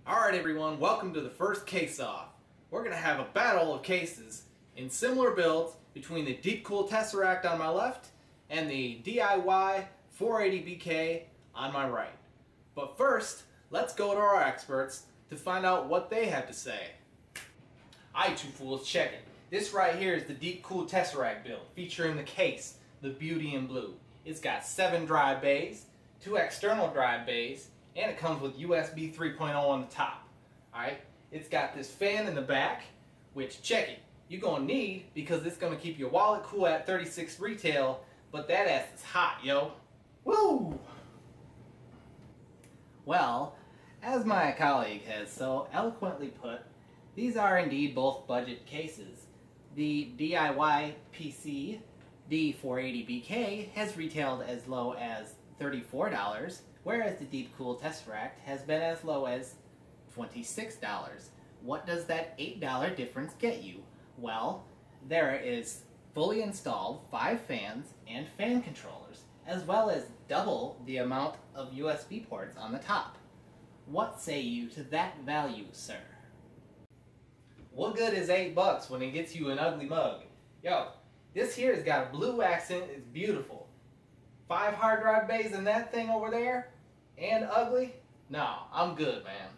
Alright everyone, welcome to the first case off. We're going to have a battle of cases in similar builds between the Deepcool Tesseract on my left and the DIY 480BK on my right. But first, let's go to our experts to find out what they have to say. Alright you fools, check it. This right here is the Deepcool Tesseract build featuring the case, the Beauty in Blue. It's got 7 drive bays, 2 external drive bays, and it comes with USB 3.0 on the top. Alright, it's got this fan in the back, which, check it, you're going to need because it's going to keep your wallet cool at 36 retail, but that ass is hot, yo. Woo! Well, as my colleague has so eloquently put, these are indeed both budget cases. The DIYPC D480BK has retailed as low as $34, whereas the Deepcool Tesseract has been as low as $26. What does that $8 difference get you? Well, there is fully installed 5 fans and fan controllers, as well as double the amount of USB ports on the top. What say you to that value, sir? What good is $8 when it gets you an ugly mug? Yo, this here has got a blue accent, it's beautiful. 5 hard drive bays in that thing over there? And ugly? No, I'm good, man.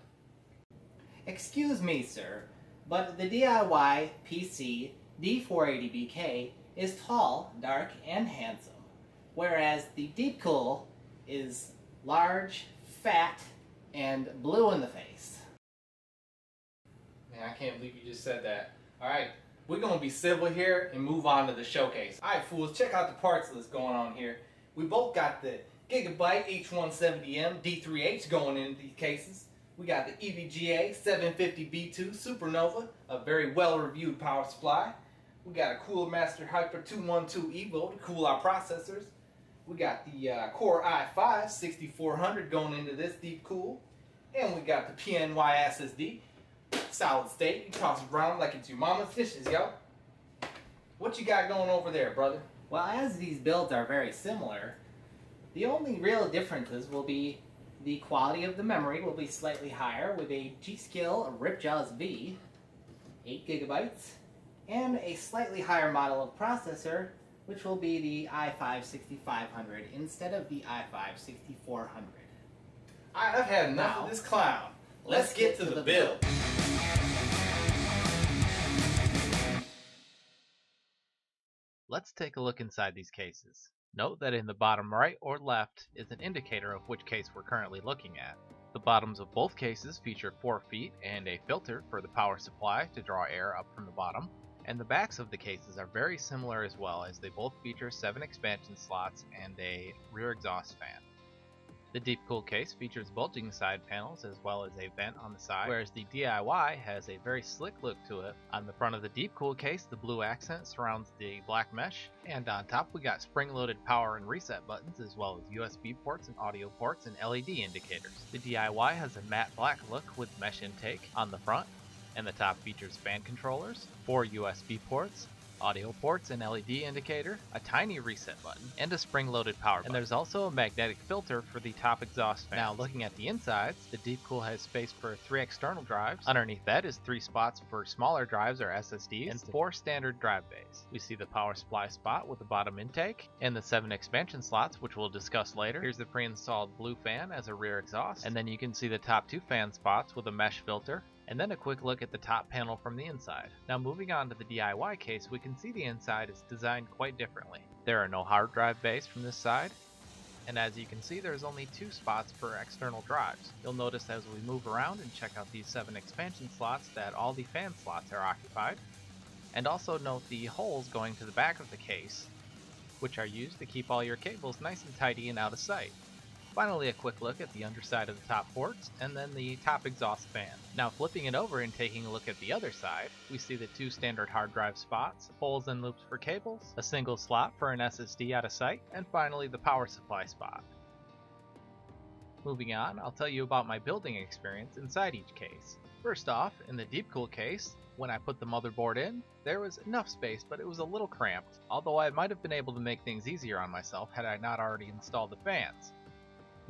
Excuse me, sir, but the DIYPC D480BK is tall, dark, and handsome, whereas the Deepcool is large, fat, and blue in the face. Man, I can't believe you just said that. Alright, we're going to be civil here and move on to the showcase. Alright, fools, check out the parts list going on here. We both got the Gigabyte H170M D3H going into these cases. We got the EVGA 750B2 Supernova, a very well-reviewed power supply. We got a Cooler Master Hyper 212 Evo to cool our processors. We got the Core i5 6400 going into this Deepcool. And we got the PNY SSD, solid state. You toss it around like it's your mama's dishes, yo. What you got going over there, brother? Well, as these builds are very similar, the only real differences will be the quality of the memory will be slightly higher with a g.skill Ripjaws V, 8 gigabytes, and a slightly higher model of processor, which will be the i5 6500 instead of the i5 6400. Alright, I've had enough of this clown. Let's get to the build. Let's take a look inside these cases. Note that in the bottom right or left is an indicator of which case we're currently looking at. The bottoms of both cases feature 4 feet and a filter for the power supply to draw air up from the bottom, and the backs of the cases are very similar as well, as they both feature 7 expansion slots and a rear exhaust fan. The Deepcool case features bulging side panels as well as a vent on the side, whereas the DIY has a very slick look to it. On the front of the Deepcool case, the blue accent surrounds the black mesh, and on top we got spring-loaded power and reset buttons as well as USB ports and audio ports and LED indicators. The DIY has a matte black look with mesh intake on the front, and the top features fan controllers, 4 USB ports, audio ports and LED indicator, a tiny reset button, and a spring-loaded power button. And there's also a magnetic filter for the top exhaust fan. Now looking at the insides, the Deepcool has space for 3 external drives. Underneath that is 3 spots for smaller drives or SSDs, and 4 standard drive bays. We see the power supply spot with the bottom intake, and the 7 expansion slots, which we'll discuss later. Here's the pre-installed blue fan as a rear exhaust, and then you can see the top 2 fan spots with a mesh filter, and then a quick look at the top panel from the inside. Now moving on to the DIY case, we can see the inside is designed quite differently. There are no hard drive bays from this side, and as you can see there's only 2 spots for external drives. You'll notice as we move around and check out these 7 expansion slots that all the fan slots are occupied, and also note the holes going to the back of the case, which are used to keep all your cables nice and tidy and out of sight. Finally, a quick look at the underside of the top ports, and then the top exhaust fan. Now flipping it over and taking a look at the other side, we see the 2 standard hard drive spots, holes and loops for cables, a single slot for an SSD out of sight, and finally the power supply spot. Moving on, I'll tell you about my building experience inside each case. First off, in the Deepcool case, when I put the motherboard in, there was enough space, but it was a little cramped, although I might have been able to make things easier on myself had I not already installed the fans.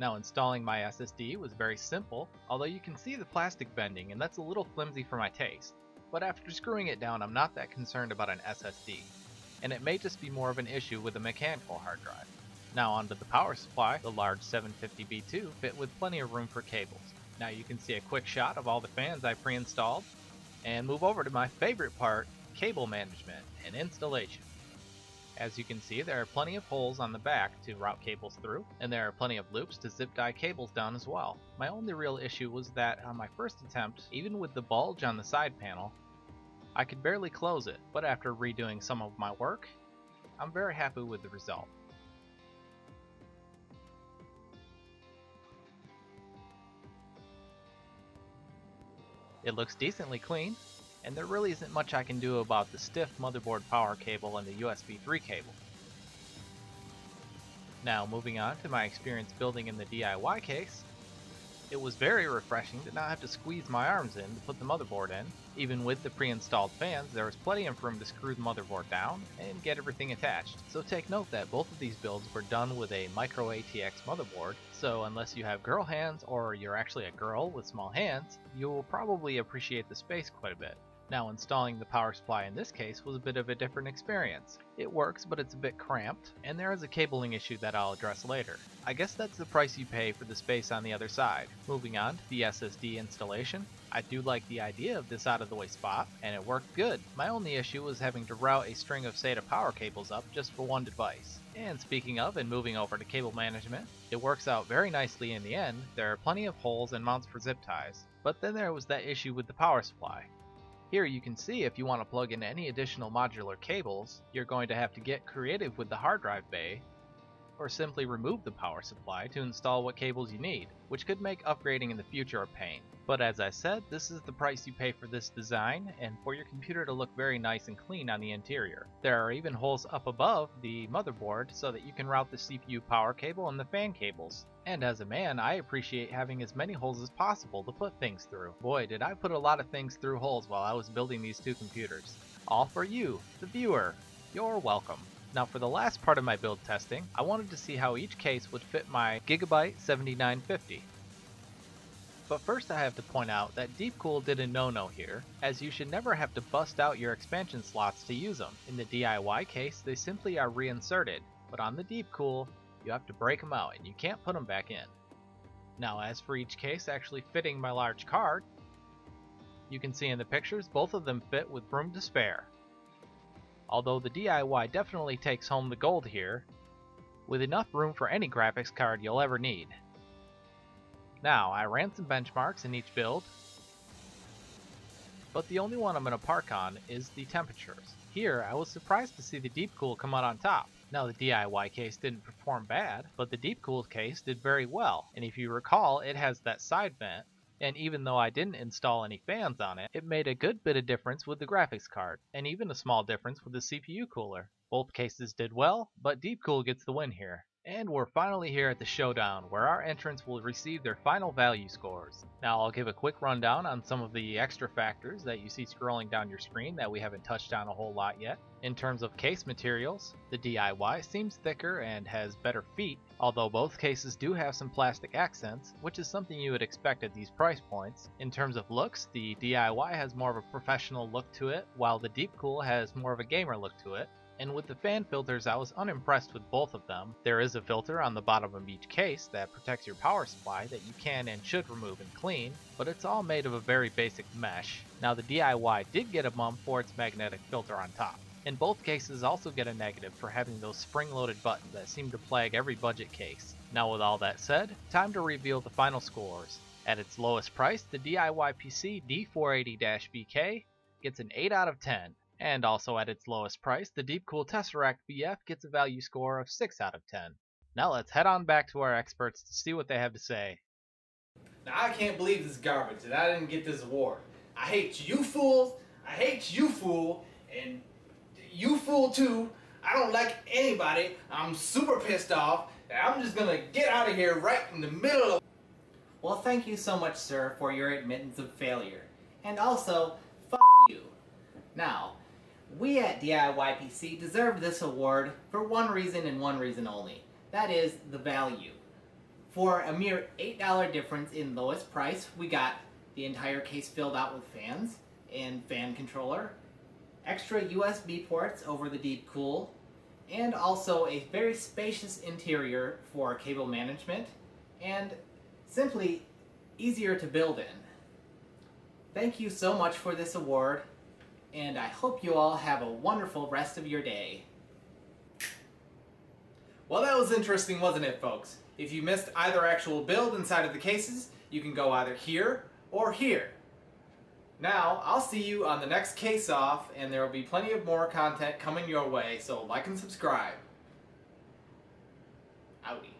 Now installing my SSD was very simple, although you can see the plastic bending and that's a little flimsy for my taste. But after screwing it down, I'm not that concerned about an SSD, and it may just be more of an issue with a mechanical hard drive. Now onto the power supply. The large 750B2 fit with plenty of room for cables. Now you can see a quick shot of all the fans I pre-installed, and move over to my favorite part, cable management and installation. As you can see, there are plenty of holes on the back to route cables through, and there are plenty of loops to zip tie cables down as well. My only real issue was that on my first attempt, even with the bulge on the side panel, I could barely close it, but after redoing some of my work, I'm very happy with the result. It looks decently clean, and there really isn't much I can do about the stiff motherboard power cable and the USB 3 cable. Now moving on to my experience building in the DIY case, it was very refreshing to not have to squeeze my arms in to put the motherboard in. Even with the pre-installed fans, there was plenty of room to screw the motherboard down and get everything attached. So take note that both of these builds were done with a micro ATX motherboard, so unless you have girl hands or you're actually a girl with small hands, you will probably appreciate the space quite a bit. Now installing the power supply in this case was a bit of a different experience. It works, but it's a bit cramped, and there is a cabling issue that I'll address later. I guess that's the price you pay for the space on the other side. Moving on to the SSD installation. I do like the idea of this out of the way spot, and it worked good. My only issue was having to route a string of SATA power cables up just for one device. And speaking of and moving over to cable management, it works out very nicely in the end. There are plenty of holes and mounts for zip ties, but then there was that issue with the power supply. Here you can see if you want to plug in any additional modular cables, you're going to have to get creative with the hard drive bay, or simply remove the power supply to install what cables you need, which could make upgrading in the future a pain. But as I said, this is the price you pay for this design, and for your computer to look very nice and clean on the interior. There are even holes up above the motherboard so that you can route the CPU power cable and the fan cables. And as a man, I appreciate having as many holes as possible to put things through. Boy, did I put a lot of things through holes while I was building these two computers. All for you, the viewer. You're welcome. Now for the last part of my build testing, I wanted to see how each case would fit my Gigabyte 7950. But first I have to point out that Deepcool did a no-no here, as you should never have to bust out your expansion slots to use them. In the DIY case, they simply are reinserted, but on the Deepcool, you have to break them out and you can't put them back in. Now as for each case actually fitting my large card, you can see in the pictures both of them fit with room to spare. Although the DIY definitely takes home the gold here, with enough room for any graphics card you'll ever need. Now, I ran some benchmarks in each build, but the only one I'm going to park on is the temperatures. Here, I was surprised to see the Deepcool come out on top. Now, the DIY case didn't perform bad, but the Deepcool case did very well, and if you recall, it has that side vent, and even though I didn't install any fans on it, it made a good bit of difference with the graphics card, and even a small difference with the CPU cooler. Both cases did well, but Deepcool gets the win here. And we're finally here at the showdown, where our entrants will receive their final value scores. Now I'll give a quick rundown on some of the extra factors that you see scrolling down your screen that we haven't touched on a whole lot yet. In terms of case materials, the DIY seems thicker and has better feet, although both cases do have some plastic accents, which is something you would expect at these price points. In terms of looks, the DIY has more of a professional look to it, while the Deepcool has more of a gamer look to it. And with the fan filters, I was unimpressed with both of them. There is a filter on the bottom of each case that protects your power supply that you can and should remove and clean, but it's all made of a very basic mesh. Now the DIY did get a bump for its magnetic filter on top. And both cases also get a negative for having those spring-loaded buttons that seem to plague every budget case. Now with all that said, time to reveal the final scores. At its lowest price, the DIYPC D480-BK gets an 8 out of 10. And also at its lowest price, the Deepcool Tesseract VF gets a value score of 6 out of 10. Now let's head on back to our experts to see what they have to say. Now I can't believe this garbage that I didn't get this award. I hate you fools, I hate you fool, and you fool too. I don't like anybody. I'm super pissed off that I'm just gonna get out of here right in the middle of... Well, thank you so much, sir, for your admittance of failure. And also, fuck you. Now, we at DIYPC deserve this award for one reason and one reason only. That is the value. For a mere $8 difference in lowest price, we got the entire case filled out with fans and fan controller, extra USB ports over the Deepcool, and also a very spacious interior for cable management, and simply easier to build in. Thank you so much for this award, and I hope you all have a wonderful rest of your day. Well, that was interesting, wasn't it, folks? If you missed either actual build inside of the cases, you can go either here or here. Now, I'll see you on the next case off, and there will be plenty of more content coming your way, so like and subscribe. Howdy.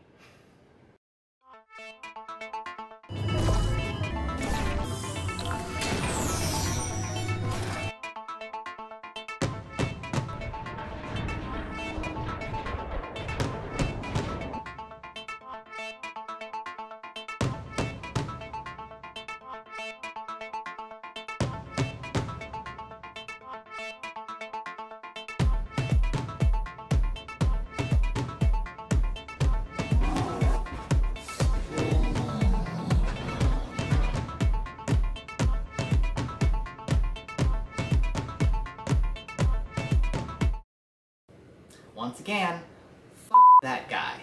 Once again, that guy.